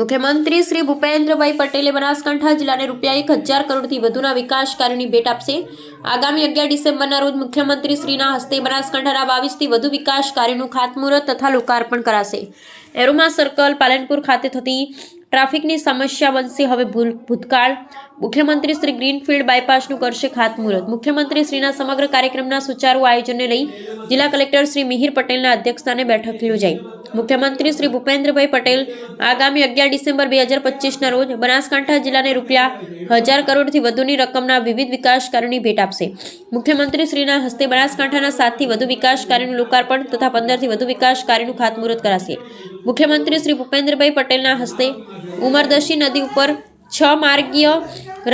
મુખ્યમંત્રી શ્રી ભૂપેન્દ્રભાઈ પટેલે બનાસકાંઠા જિલ્લાને ₹1,000 કરોડથી વધુના વિકાસ કાર્યોની ભેટ આપશે। આગામી 11 ડિસેમ્બરના રોજ મુખ્યમંત્રી શ્રીના હસ્તે બનાસકાંઠાના 22થી વધુ વિકાસ કાર્યોનું ખાતમુહૂર્ત તથા લોકાર્પણ કરાશે। એરોમા સર્કલ પાલનપુર ખાતે થતી ટ્રાફિકની સમસ્યા બનશે હવે ભૂતકાળ। મુખ્યમંત્રી શ્રી ગ્રીનફિલ્ડ બાયપાસનું કરશે ખાતમુહૂર્ત। મુખ્યમંત્રી શ્રીના સમગ્ર કાર્યક્રમના સુચારુ આયોજનને લઈ જિલ્લા કલેક્ટર શ્રી મિહિર પટેલના અધ્યક્ષસ્થાને બેઠક યોજાઈ। મુખ્યમંત્રી શ્રી ભૂપેન્દ્રભાઈ પટેલ આગામી 11 ડિસેમ્બર 2025ના રોજ બનાસકાંઠા જિલ્લાને ₹1,000 કરોડથી વધુની રકમના વિવિધ વિકાસ કાર્યોની ભેટ આપશે। મુખ્યમંત્રી શ્રીના હસ્તે બનાસકાંઠાના 7થી વધુ વિકાસ કાર્યોનું લોકાર્પણ તથા 15થી વધુ વિકાસ કાર્યોનું ખાતમુહૂર્ત કરાશે। મુખ્યમંત્રી શ્રી ભૂપેન્દ્રભાઈ પટેલના હસ્તે ઉમરદશી નદી ઉપર 6 માર્ગીય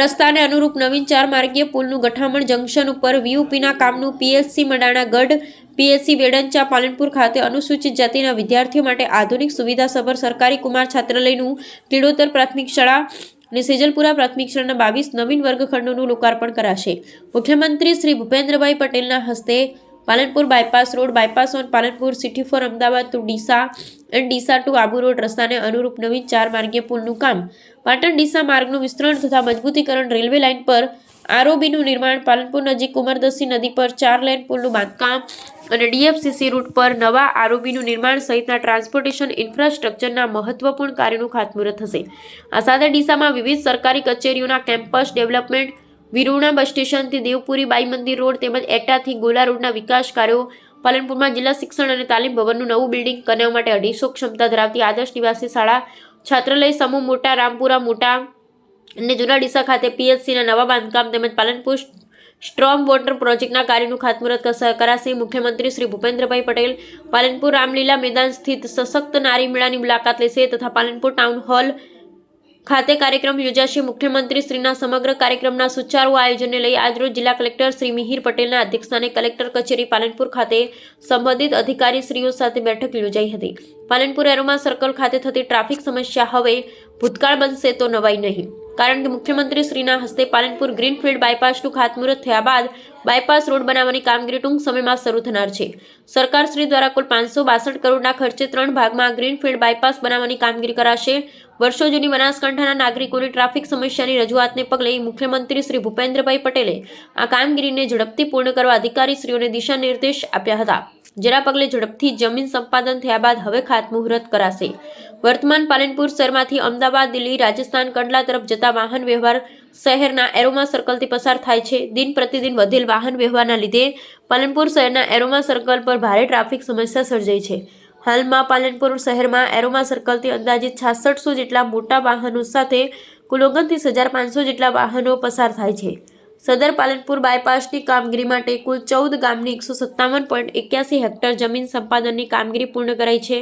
રસ્તાને અનુરૂપ નવીન 4 માર્ગીય પુલનું ગઠામણ, જંકશન ઉપર વીયુપીના કામનું, પીએચસી મડાણા ગઢ, પીએચસી વેડંચા પાલનપુર ખાતે અનુસૂચિત જાતિના વિદ્યાર્થીઓ માટે આધુનિક સુવિધાસભર સરકારી કુમાર છાત્રાલયનું, તિડોતર પ્રાથમિક શાળા અને સેજલપુરા પ્રાથમિક શાળાના 22 નવીન વર્ગખંડોનું લોકાર્પણ કરાશે। મુખ્યમંત્રી શ્રી ભૂપેન્દ્રભાઈ પટેલના હસ્તે Palanpur bypass road, bypass on Palanpur city for Ahmedabad to Deesa and Deesa to Abu road રસ્તાને અનુરૂપ નવીન 4 માર્ગીય પુલનું કામ, પાટણ ડીસા માર્ગનું વિસ્તરણ તથા મજબૂતીકરણ, રેલવે લાઇન પર આરઓબીનું નિર્માણ, પાલનપુર નજીક ઉમરદશી નદી પર 4 લેન પુલનું બાંધકામ અને ડીએફસીસી રૂટ પર નવા આરઓબીનું નિર્માણ સહિતના ટ્રાન્સપોર્ટેશન ઇન્ફ્રાસ્ટ્રક્ચરના મહત્વપૂર્ણ કાર્યોનું ખાતમુહૂર્ત થશે। આ સાથે ડીસામાં વિવિધ સરકારી કચેરીઓના કેમ્પસ ડેવલપમેન્ટ, વિરુણા બસ સ્ટેશનથી દેવપુરી બાઈ મંદિર રોડ તેમજ એટાથી ગોલા રોડના વિકાસ કાર્યો, પાલનપુરમાં જિલ્લા શિક્ષણ અને તાલીમ ભવનનું નવું બિલ્ડિંગ, કન્યાઓ માટે 250 ક્ષમતા ધરાવતી આદર્શ નિવાસી શાળા, છાત્રાલય સમૂહ મોટા રામપુરા મોટા અને જૂના ડીસા ખાતે પીએચસીના નવા બાંધકામ તેમજ પાલનપુર સ્ટ્રોમ વોટર પ્રોજેક્ટના કાર્યનું ખાતમુહૂર્ત કરાશે। મુખ્યમંત્રી શ્રી ભૂપેન્દ્રભાઈ પટેલ પાલનપુર રામલીલા મેદાન સ્થિત સશક્ત નારી મેળાની મુલાકાત લેશે તથા પાલનપુર ટાઉન હોલ ખાતે કાર્યક્રમ યોજાશે। મુખ્યમંત્રી શ્રીના સમગ્ર કાર્યક્રમના સુચારુ આયોજનને લઈ આજરોજ જિલ્લા કલેક્ટર શ્રી મિહિર પટેલના અધ્યક્ષસ્થાને કલેક્ટર કચેરી પાલનપુર ખાતે સંબંધિત અધિકારીશ્રીઓ સાથે બેઠક યોજાઈ હતી। પાલનપુર એરોમા સર્કલ ખાતે થતી ટ્રાફિક સમસ્યા હવે ભૂતકાળ બનશે તો નવાઈ નહીં, કારણ કે મુખ્યમંત્રી શ્રીના હસ્તે પાલનપુર ગ્રીનફિલ્ડ બાયપાસનું ખાતમુહૂર્ત થયા બાદ બાયપાસ રોડ બનાવવાની કામગીરી ટૂંક સમયમાં શરૂ થનાર છે। સરકાર શ્રી દ્વારા કુલ 562 કરોડના ખર્ચે 3 ભાગમાં ગ્રીનફિલ્ડ બાયપાસ બનાવવાની કામગીરી કરાશે। વર્ષો જૂની બનાસકાંઠાના નાગરિકોની ટ્રાફિક સમસ્યાની રજૂઆતને પગલે મુખ્યમંત્રી શ્રી ભૂપેન્દ્રભાઈ પટેલે આ કામગીરીને ઝડપથી પૂર્ણ કરવા અધિકારીશ્રીઓને દિશા નિર્દેશ આપ્યા હતા, જેના પગલે ઝડપથી જમીન સંપાદન થયા બાદ હવે ખાતમુહૂર્ત કરાશે। વર્તમાન પાલનપુર શહેરમાંથી અમદાવાદ, દિલ્હી, રાજસ્થાન, કંડલા તરફ જતા વાહન વ્યવહાર શહેરના એરોમા સર્કલથી પસાર થાય છે। દિન પ્રતિદિન વધેલ વાહન વ્યવહારના લીધે પાલનપુર શહેરના એરોમા સર્કલ પર ભારે ટ્રાફિક સમસ્યા સર્જાઈ છે। હાલમાં પાલનપુર શહેરમાં એરોમા સર્કલથી અંદાજિત 6600 જેટલા મોટા વાહનો સાથે કુલ 29,500 જેટલા વાહનો પસાર થાય છે। સદર પાલનપુર બાયપાસની કામગીરી માટે કુલ 14 ગામની 157.81 હેક્ટર જમીન સંપાદનની કામગીરી પૂર્ણ કરાઈ છે।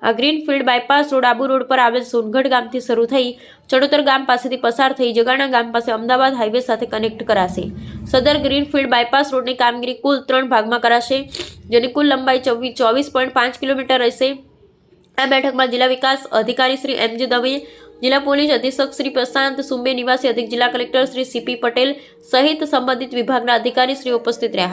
આ greenfield bypass road Abu road પર આવેલ સોનગઢ ગામથી શરૂ થઈ ચડોતર ગામ પાસેથી પસાર થઈ જગાણા ગામ પાસે અમદાવાદ હાઈવે સાથે કનેક્ટ કરાશે। સદર ગ્રીનફિલ્ડ બાયપાસ રોડની કામગીરી કુલ 3 ભાગમાં કરાશે, જેની કુલ લંબાઈ 24.5 કિલોમીટર રહેશે। આ બેઠકમાં જિલ્લા વિકાસ અધિકારી શ્રી એમ.જે. દવે, જિલ્લા પોલીસ અધિક્ષક શ્રી પ્રશાંત સુંબે, નિવાસી અધિક જિલ્લા કલેક્ટર શ્રી સીપી પટેલ સહિત સંબંધિત વિભાગના અધિકારીશ્રીઓ ઉપસ્થિત રહ્યા હતા।